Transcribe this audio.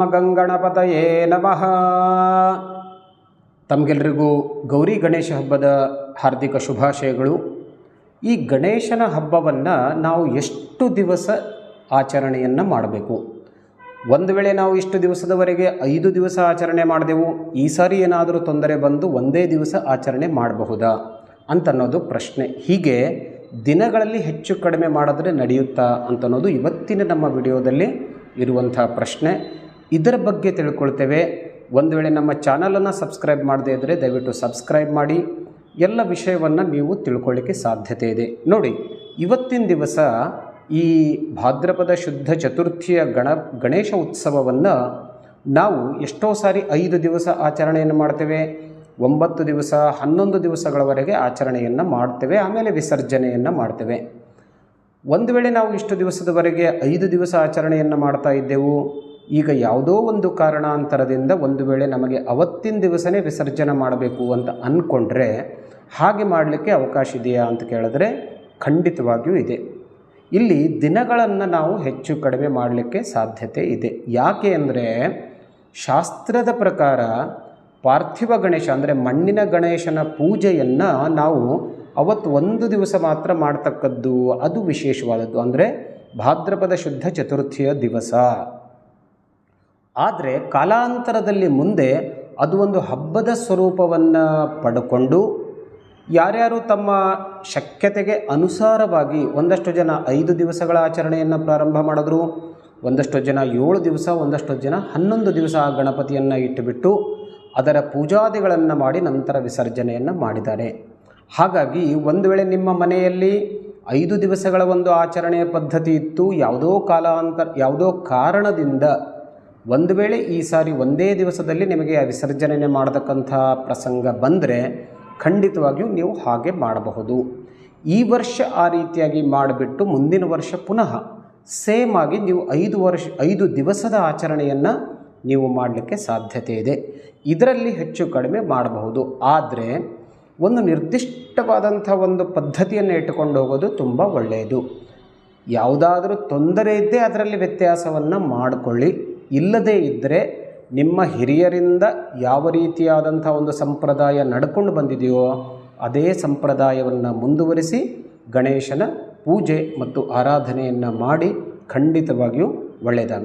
ಗಂಗಣಪತಯೇ ನಮಃ. ತಮಗೆಲ್ಲರಿಗೂ ಗೌರಿ ಗಣೇಶ ಹಬ್ಬದ ಹಾರ್ದಿಕ ಶುಭಾಶಯಗಳು. ಈ ಗಣೇಶನ ಹಬ್ಬವನ್ನು ನಾವು ಎಷ್ಟು ದಿವಸ ಆಚರಣೆಯನ್ನು ಮಾಡಬೇಕು? ಒಂದು ವೇಳೆ ನಾವು ಇಷ್ಟು ದಿವಸದವರೆಗೆ 5 ದಿವಸ ಆಚರಣೆ ಮಾಡಿದೆವು, ಈ ಸಾರಿ ಏನಾದರೂ ತೊಂದರೆ ಬಂದು ಒಂದೇ ದಿವಸ ಆಚರಣೆ ಮಾಡಬಹುದಾ ಅಂತನ್ನೋದು ಪ್ರಶ್ನೆ. ಹೀಗೆ ದಿನಗಳಲ್ಲಿ ಹೆಚ್ಚು ಕಡಿಮೆ ಮಾಡಿದ್ರೆ ನಡೆಯುತ್ತಾ ಅಂತನ್ನೋದು ಇವತ್ತಿನ ನಮ್ಮ ವಿಡಿಯೋದಲ್ಲಿ ಇರುವಂಥ ಪ್ರಶ್ನೆ. ಇದರ ಬಗ್ಗೆ ತಿಳ್ಕೊಳ್ತೇವೆ. ಒಂದು ವೇಳೆ ನಮ್ಮ ಚಾನಲನ್ನು ಸಬ್ಸ್ಕ್ರೈಬ್ ಮಾಡದೇ ಇದ್ದರೆ ದಯವಿಟ್ಟು ಸಬ್ಸ್ಕ್ರೈಬ್ ಮಾಡಿ. ಎಲ್ಲ ವಿಷಯವನ್ನು ನೀವು ತಿಳ್ಕೊಳ್ಳಿಕ್ಕೆ ಸಾಧ್ಯತೆ ಇದೆ. ನೋಡಿ, ಇವತ್ತಿನ ದಿವಸ ಈ ಭಾದ್ರಪದ ಶುದ್ಧ ಚತುರ್ಥಿಯ ಗಣೇಶ ಉತ್ಸವವನ್ನು ನಾವು ಎಷ್ಟೋ ಸಾರಿ 5 ದಿವಸ ಆಚರಣೆಯನ್ನು ಮಾಡ್ತೇವೆ, 9 ದಿವಸ 11 ದಿವಸಗಳವರೆಗೆ ಆಚರಣೆಯನ್ನು ಮಾಡ್ತೇವೆ, ಆಮೇಲೆ ವಿಸರ್ಜನೆಯನ್ನು ಮಾಡ್ತೇವೆ. ಒಂದು ವೇಳೆ ನಾವು ಇಷ್ಟು ದಿವಸದವರೆಗೆ 5 ದಿವಸ ಆಚರಣೆಯನ್ನು ಮಾಡ್ತಾ ಇದ್ದೆವು, ಈಗ ಯಾವುದೋ ಒಂದು ಕಾರಣಾಂತರದಿಂದ ಒಂದು ವೇಳೆ ನಮಗೆ ಅವತ್ತಿನ ದಿವಸನೇ ವಿಸರ್ಜನೆ ಮಾಡಬೇಕು ಅಂತ ಅಂದ್ಕೊಂಡ್ರೆ ಹಾಗೆ ಮಾಡಲಿಕ್ಕೆ ಅವಕಾಶ ಇದೆಯಾ ಅಂತ ಕೇಳಿದ್ರೆ ಖಂಡಿತವಾಗಿಯೂ ಇದೆ. ಇಲ್ಲಿ ದಿನಗಳನ್ನು ನಾವು ಹೆಚ್ಚು ಕಡಿಮೆ ಮಾಡಲಿಕ್ಕೆ ಸಾಧ್ಯತೆ ಇದೆ. ಯಾಕೆ ಅಂದರೆ ಶಾಸ್ತ್ರದ ಪ್ರಕಾರ ಪಾರ್ಥಿವ ಗಣೇಶ ಅಂದರೆ ಮಣ್ಣಿನ ಗಣೇಶನ ಪೂಜೆಯನ್ನು ನಾವು ಅವತ್ತು 1 ದಿವಸ ಮಾತ್ರ ಮಾಡ್ತಕ್ಕದ್ದು. ಅದು ವಿಶೇಷವಾದದ್ದು, ಅಂದರೆ ಭಾದ್ರಪದ ಶುದ್ಧ ಚತುರ್ಥಿಯ ದಿವಸ. ಆದರೆ ಕಾಲಾಂತರದಲ್ಲಿ ಮುಂದೆ ಅದು ಒಂದು ಹಬ್ಬದ ಸ್ವರೂಪವನ್ನು ಪಡ್ಕೊಂಡು ಯಾರ್ಯಾರು ತಮ್ಮ ಶಕ್ಯತೆಗೆ ಅನುಸಾರವಾಗಿ ಒಂದಷ್ಟು ಜನ 5 ದಿವಸಗಳ ಆಚರಣೆಯನ್ನು ಪ್ರಾರಂಭ ಮಾಡಿದ್ರು, ಒಂದಷ್ಟು ಜನ 7 ದಿವಸ, ಒಂದಷ್ಟು ಜನ 11 ದಿವಸ ಆ ಗಣಪತಿಯನ್ನು ಇಟ್ಟುಬಿಟ್ಟು ಅದರ ಪೂಜಾದಿಗಳನ್ನು ಮಾಡಿ ನಂತರ ವಿಸರ್ಜನೆಯನ್ನು ಮಾಡಿದ್ದಾರೆ. ಹಾಗಾಗಿ ಒಂದು ವೇಳೆ ನಿಮ್ಮ ಮನೆಯಲ್ಲಿ 5 ದಿವಸಗಳ ಒಂದು ಆಚರಣೆಯ ಪದ್ಧತಿ ಇತ್ತು, ಯಾವುದೋ ಕಾರಣದಿಂದ ಒಂದು ವೇಳೆ ಈ ಸಾರಿ ಒಂದೇ ದಿವಸದಲ್ಲಿ ನಿಮಗೆ ವಿಸರ್ಜನೆ ಮಾಡತಕ್ಕಂಥ ಪ್ರಸಂಗ ಬಂದರೆ ಖಂಡಿತವಾಗಿಯೂ ನೀವು ಹಾಗೆ ಮಾಡಬಹುದು. ಈ ವರ್ಷ ಆ ರೀತಿಯಾಗಿ ಮಾಡಿಬಿಟ್ಟು ಮುಂದಿನ ವರ್ಷ ಪುನಃ ಸೇಮ್ ಆಗಿ ನೀವು 5 ದಿವಸದ ಆಚರಣೆಯನ್ನು ನೀವು ಮಾಡಲಿಕ್ಕೆ ಸಾಧ್ಯತೆ ಇದೆ. ಇದರಲ್ಲಿ ಹೆಚ್ಚು ಕಡಿಮೆ ಮಾಡಬಹುದು. ಆದರೆ ಒಂದು ನಿರ್ದಿಷ್ಟವಾದಂಥ ಒಂದು ಪದ್ಧತಿಯನ್ನು ಇಟ್ಟುಕೊಂಡು ಹೋಗೋದು ತುಂಬ ಒಳ್ಳೆಯದು. ಯಾವುದಾದರೂ ತೊಂದರೆ ಇದ್ದೇ ಅದರಲ್ಲಿ ವ್ಯತ್ಯಾಸವನ್ನು ಮಾಡಿಕೊಳ್ಳಿ. ಇಲ್ಲದೇ ಇದ್ದರೆ ನಿಮ್ಮ ಹಿರಿಯರಿಂದ ಯಾವ ರೀತಿಯಾದಂಥ ಒಂದು ಸಂಪ್ರದಾಯ ನಡ್ಕೊಂಡು ಬಂದಿದೆಯೋ ಅದೇ ಸಂಪ್ರದಾಯವನ್ನು ಮುಂದುವರಿಸಿ ಗಣೇಶನ ಪೂಜೆ ಮತ್ತು ಆರಾಧನೆಯನ್ನು ಮಾಡಿ ಖಂಡಿತವಾಗಿಯೂ ಒಳ್ಳೆಯದಾಗುತ್ತೆ.